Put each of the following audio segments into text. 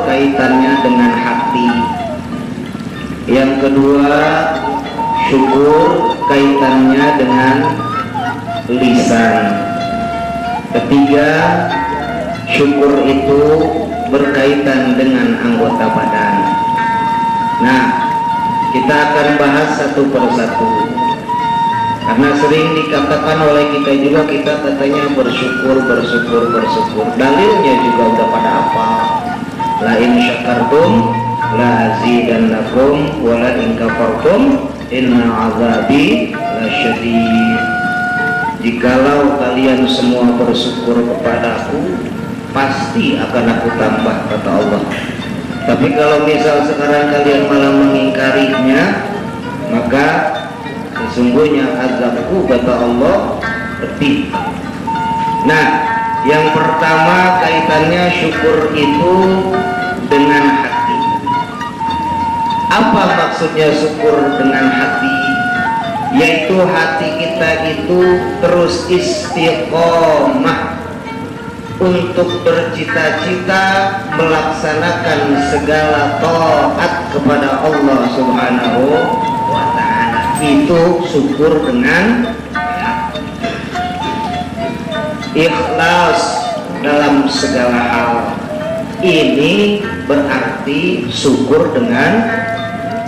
kaitannya dengan hati. Yang kedua, syukur kaitannya dengan lisan. Ketiga, syukur itu berkaitan dengan anggota badan. Nah, kita akan bahas satu persatu, karena sering dikatakan oleh kita juga, kita katanya bersyukur. Dalilnya juga udah pada apa? La in syakartum la azidannakum wa la in kafartum inna azabi lasyadid. Jikalau kalian semua bersyukur kepadaku, pasti akan aku tambah, kata Allah. Tapi kalau misal sekarang kalian malah mengingkarinya, maka sesungguhnya azabku, kata Allah, pedih. Nah, yang pertama kaitannya syukur itu dengan hati. Apa maksudnya syukur dengan hati? Yaitu hati kita itu terus istiqomah untuk bercita-cita melaksanakan segala taat kepada Allah Subhanahu wa ta'ala. Itu syukur dengan ikhlas dalam segala hal. Ini berarti syukur dengan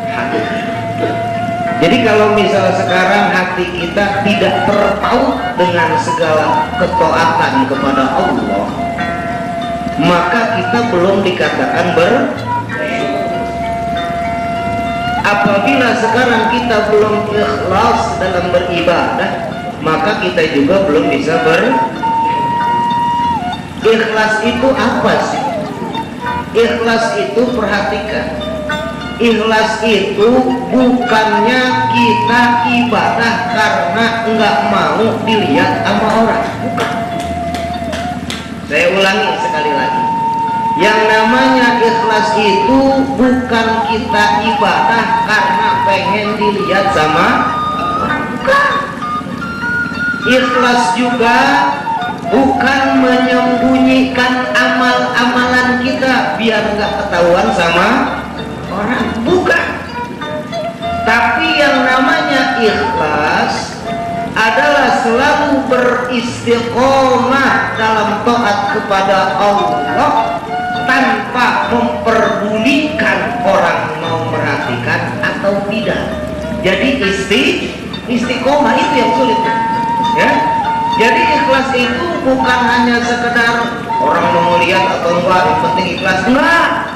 hati. Jadi kalau misal sekarang hati kita tidak terpaut dengan segala ketaatan kepada Allah, maka kita belum dikatakan bersyukur. Apabila sekarang kita belum ikhlas dalam beribadah, maka kita juga belum bisa Ikhlas itu apa sih? Ikhlas itu, perhatikan, ikhlas itu bukannya kita ibadah karena enggak mau dilihat sama orang, bukan. Saya ulangi sekali lagi, yang namanya ikhlas itu bukan kita ibadah karena pengen dilihat sama orang, bukan. Ikhlas juga bukan menyembunyikan amal-amalan kita biar enggak ketahuan sama orang, bukan. Tapi yang namanya ikhlas adalah selalu beristiqomah dalam taat kepada Allah tanpa memperdulikan orang mau merhatikan atau tidak. Jadi istiqomah itu yang sulit, ya. Jadi ikhlas itu bukan hanya sekedar orang mau lihat atau enggak, yang penting ikhlas, enggak.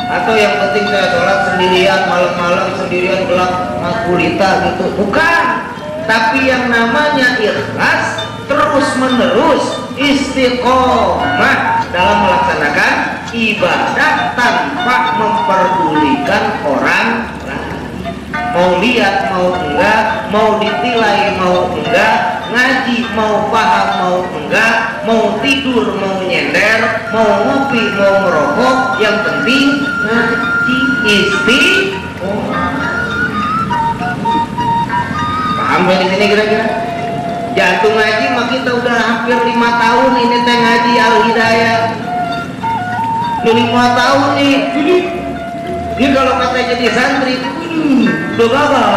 Atau yang penting saya sholat sendirian, malam-malam sendirian gelap gulita gitu, bukan. Tapi yang namanya ikhlas terus menerus istiqomah dalam melaksanakan ibadah tanpa memperdulikan orang lain. Mau lihat mau enggak, mau ditilai mau enggak, ngaji mau paham mau enggak, mau tidur mau nyender, mau ngopi mau ngerokok, yang penting ngaji istiqomah. Paham ya di sini kira-kira? Jantung ngaji mah kita udah hampir 5 tahun ini teh ngaji Al-Hidayah. 5 tahun nih. Ini kalau kata jadi santri, udah gagal.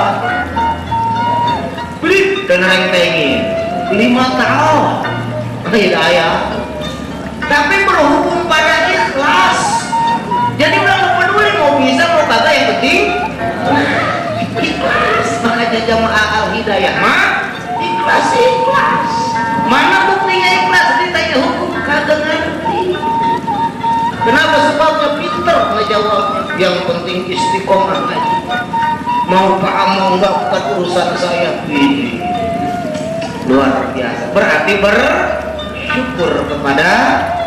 Dan rentengin 5 tahun Hidayah. Tapi berhubung pada ikhlas. Jadi udah mau peduli mau bisa mau kagak, yang penting ikhlas. Makanya jamaah Al-Hidayah mah ikhlas. Mana buktinya ikhlas? Ditanya hukum kagak ngerti. Kenapa? Sebabnya pinter ngejawabnya. Yang penting istiqomah ngaji. Mau paham mau enggak bukan urusan saya. Luar biasa. Berarti bersyukur kepada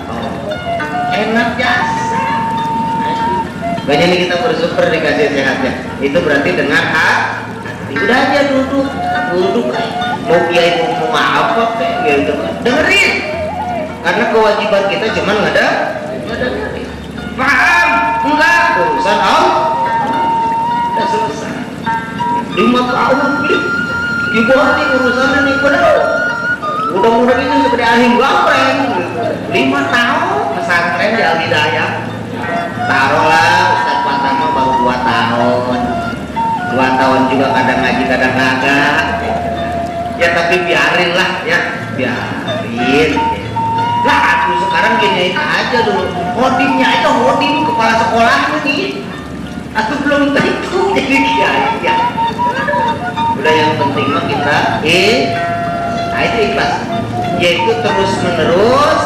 Allah. Enak jasa. Banyak nih kita bersyukur dikasih sehatnya. Itu berarti dengan hati. Udah aja duduk. Mau kiai mau apa kayak gitu. Dengerin. Karena kewajiban kita cuma nggak ada. Paham? Enggak. Urusan Allah. Udah selesai. 5 tahun ibu hati urusannya nih, mudah-mudahan itu seperti ahim gapreng. 5 tahun pesantren di Al-Hidayah. taruhlah Ustaz Fatah mah baru 2 tahun 2 tahun juga kadang ngaji kadang kagak ya, tapi biarin lah ya, biarin lah. Aku sekarang giniin aja dulu, hodimnya aja, hodim kepala sekolah nih, aku belum tentu jadi kiai ya. Udah, yang penting mah kita nah itu ikhlas, yaitu terus menerus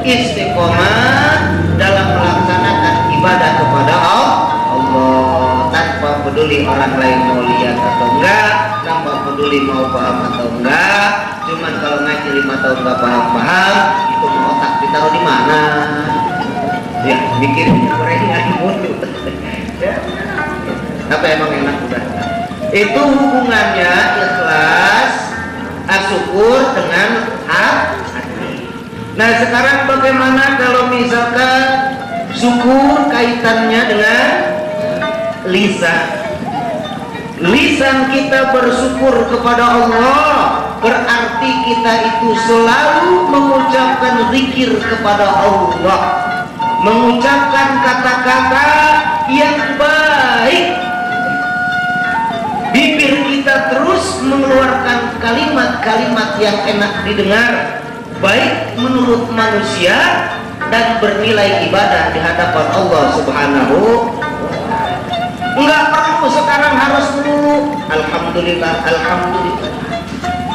istiqomah dalam melaksanakan ibadah kepada Allah tanpa peduli orang lain mau lihat atau enggak, tanpa peduli mau paham atau enggak. Cuman kalau ngaji 5 tahun enggak paham-paham, itu mau otak ditaruh di mana? Ya, mikirnya gorengan mulu. Ya. Apa emang enak udah? Itu hubungannya ikhlas, syukur dengan hati. Nah, sekarang bagaimana kalau misalkan syukur kaitannya dengan lisan? Lisan kita bersyukur kepada Allah berarti kita itu selalu mengucapkan zikir kepada Allah, mengucapkan kata-kata yang baik. Bibir kita terus mengeluarkan kalimat-kalimat yang enak didengar, baik menurut manusia dan bernilai ibadah di hadapan Allah Subhanahu. Enggak perlu sekarang harus dulu alhamdulillah, alhamdulillah.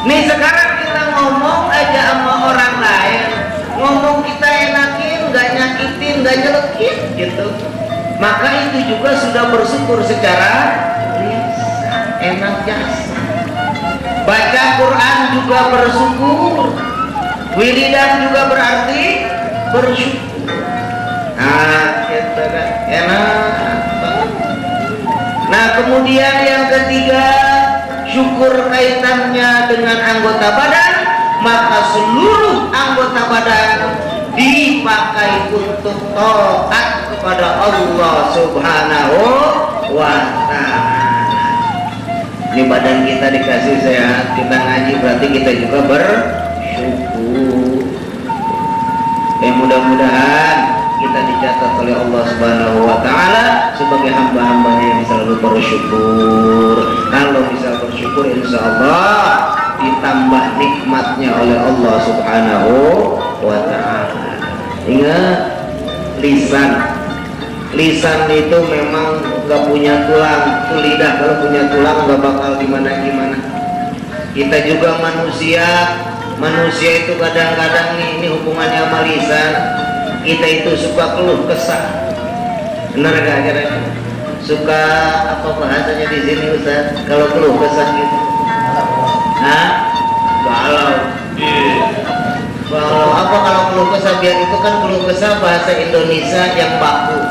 Nih sekarang kita ngomong aja sama orang lain, ngomong kita enakin, nggak nyakitin, nggak nyelekin gitu, maka itu juga sudah bersyukur secara enak jasa. Baca Quran juga bersyukur, wiridan juga berarti bersyukur. Nah, gitu kan, enak. Nah, kemudian yang ketiga, syukur kaitannya dengan anggota badan, maka seluruh anggota badan dipakai untuk taat kepada Allah Subhanahu wa Ta'ala. Ini badan kita dikasih sehat, kita ngaji berarti kita juga bersyukur. Mudah-mudahan kita dicatat oleh Allah Subhanahu wa Ta'ala sebagai hamba-hambanya yang selalu bersyukur. Kalau bisa bersyukur, insya Allah ditambah nikmatnya oleh Allah Subhanahu wa Ta'ala. Ingat, lisan itu memang gak punya tulang. Itu lidah, kalau punya tulang gak bakal gimana-gimana. Kita juga manusia itu kadang-kadang nih, ini hubungannya sama lisan. Kita itu suka keluh kesah, benar gak kira-kira? Suka apa bahasanya di sini Ustaz? Kalau keluh kesah gitu, galau. Galau apa kalau keluh kesah? Biar itu kan keluh kesah bahasa Indonesia yang baku,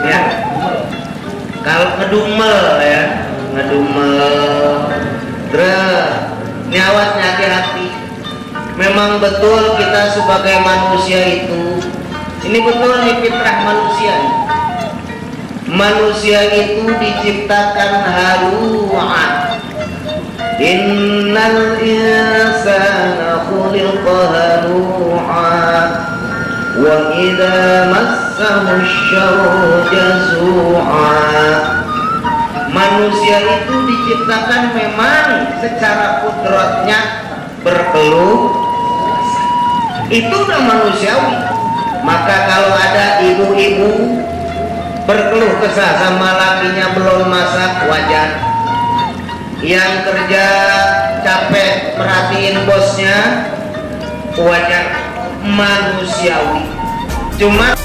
ya. Kalau ngedumel ya, nyawatnya hati-hati. Memang betul kita sebagai manusia itu, ini betul nih fitrah manusia. Manusia itu diciptakan halu'an. Innal insana khuliqa halu'an wa idza massahu syarru jazu'an. Manusia itu diciptakan memang secara kodratnya berkeluh. Itu udah manusiawi. Maka kalau ada ibu-ibu berkeluh kesah sama lakinya belum masak, wajar. Yang kerja capek merhatiin bosnya, wajar, manusiawi. Cuma